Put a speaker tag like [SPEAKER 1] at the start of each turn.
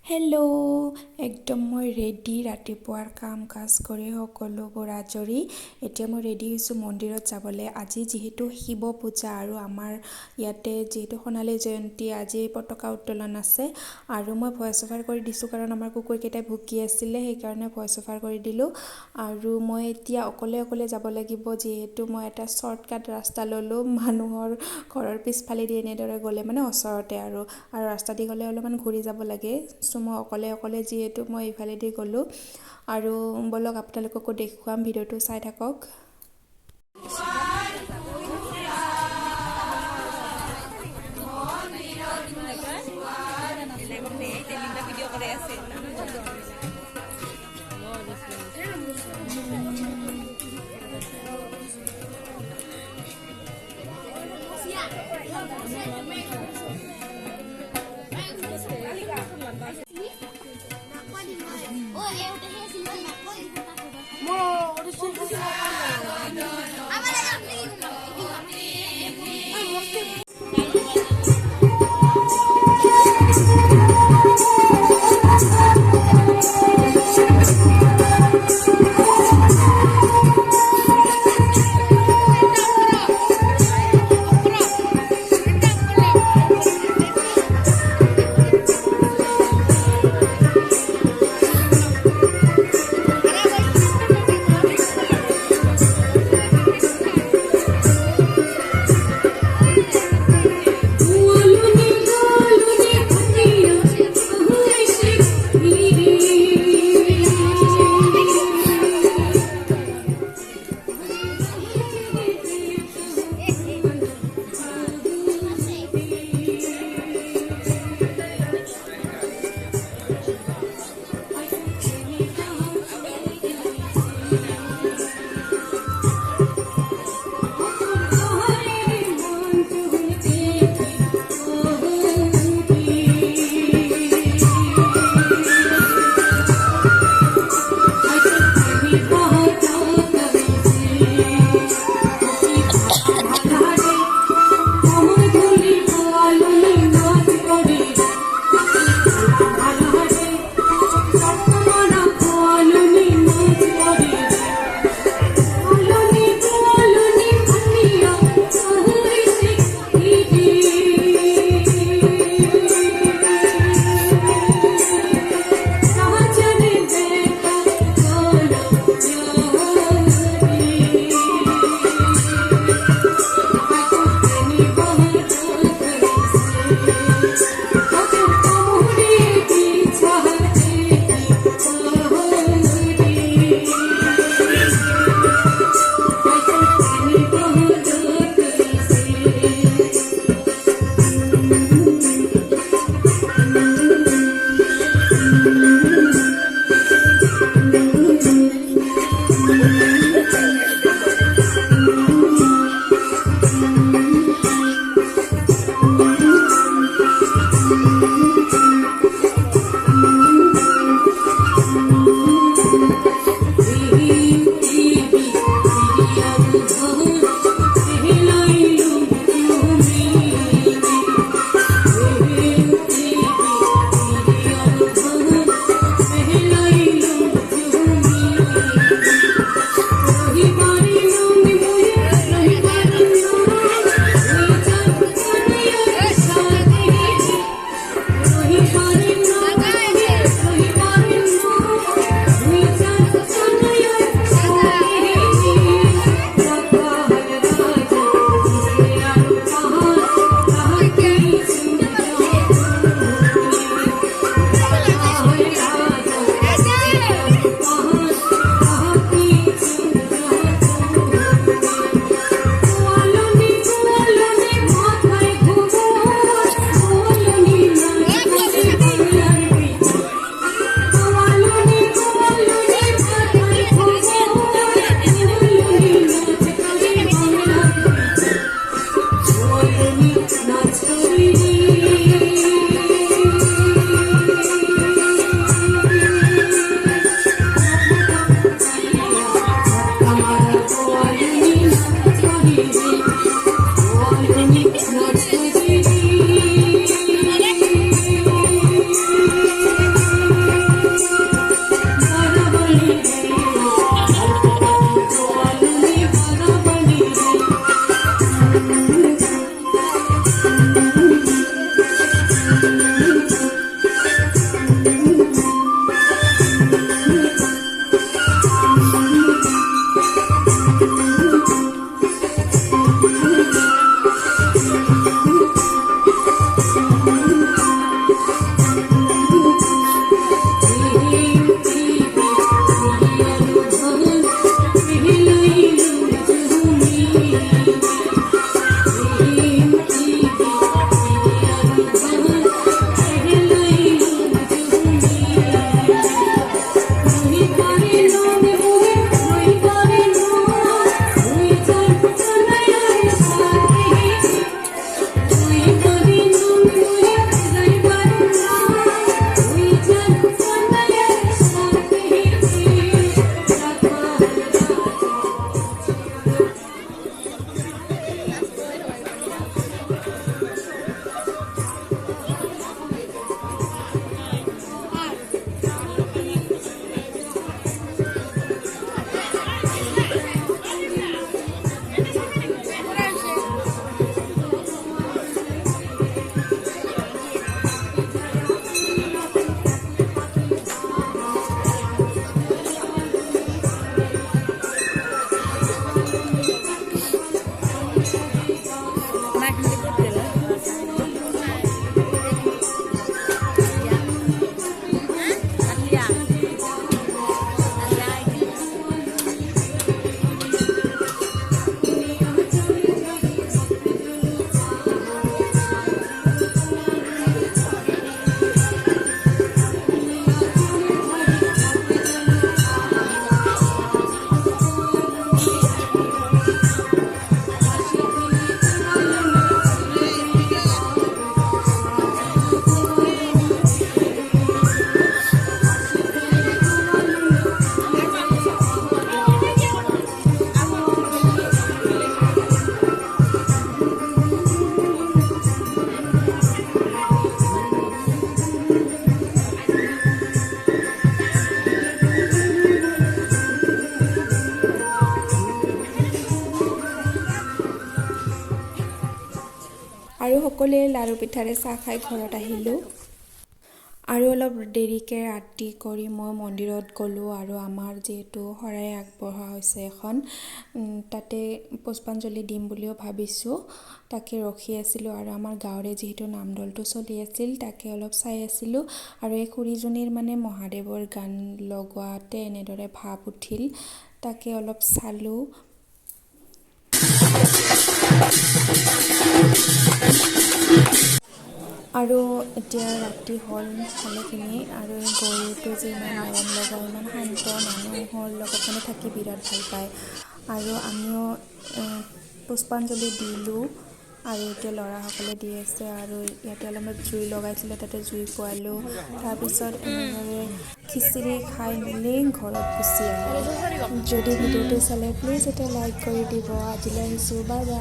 [SPEAKER 1] Hello' একদম মই ready ৰাতিপুৱাৰ কাম কাজ কৰি সকলোবোৰ আজৰি এতিয়া মই ৰেডি হৈছোঁ মন্দিৰত যাবলৈ। আজি যিহেতু শিৱ পূজা আৰু আমাৰ ইয়াতে যিহেতু সোণালী জয়ন্তী আজি পতাকা উত্তোলন আছে আৰু মই ভইচ অভাৰ কৰি দিছোঁ কাৰণ আমাৰ কুকুৰকেইটাই ভুকি আছিলে, সেইকাৰণে ভইচ অভাৰ কৰি দিলোঁ। আৰু মই এতিয়া অকলে যাব লাগিব, যিহেতু মই এটা শ্বৰ্টকাট ৰাস্তা ল'লোঁ। মানুহৰ ঘৰৰ পিছফালেদি এনেদৰে গ'লে মানে ওচৰতে আৰু ৰাস্তা দি গ'লে অলপমান ঘূৰি যাব লাগে। চ' মই অকলে যিহেতু মই ইফালেদি গ'লোঁ আৰু ব'লক আপোনালোককো দেখুৱাম, ভিডিঅ'টো চাই থাকক। সকলোৱে লাৰু পিঠাৰে চাহ খাই ঘৰত আহিলোঁ। আৰু অলপ দেৰিকৈ ৰাতি কৰি মই মন্দিৰত গ'লোঁ আৰু আমাৰ যিহেতু শৰাই আগবঢ়োৱা হৈছে এখন, তাতে পুষ্পাঞ্জলি দিম বুলিও ভাবিছোঁ। তাকে ৰখি আছিলোঁ আৰু আমাৰ গাঁৱৰে যিহেতু নামদলটো চলি আছিল তাকে অলপ চাই আছিলোঁ। আৰু এই খুৰীজনীৰ মানে মহাদেৱৰ গান লগোৱাতে এনেদৰে ভাৱ উঠিল, তাকে অলপ চালোঁ। আৰু এতিয়া ৰাতি হ'ল ভালেখিনি, আৰু এই গৰুটো যে ইমান মৰম লগা, ইমান শান্ত, মানুহৰ লগত মানে থাকি বিৰাট ভাল পায়। আৰু আমিও পুষ্পাঞ্জলি দিলোঁ আৰু এতিয়া ল'ৰাসকলে দি আছে। আৰু ইয়াতে অলপমান জুই লগাইছিলে, তাতে জুই পোৱালোঁ। তাৰপিছত এনেদৰে খিচিৰি খাই মেলি ঘৰত গুচি আহিলোঁ। যদি ভিডিঅ'টো চালে প্লিজ এটা লাইক কৰি দিব। আজিলৈ আহিছোঁ, বাই বাই।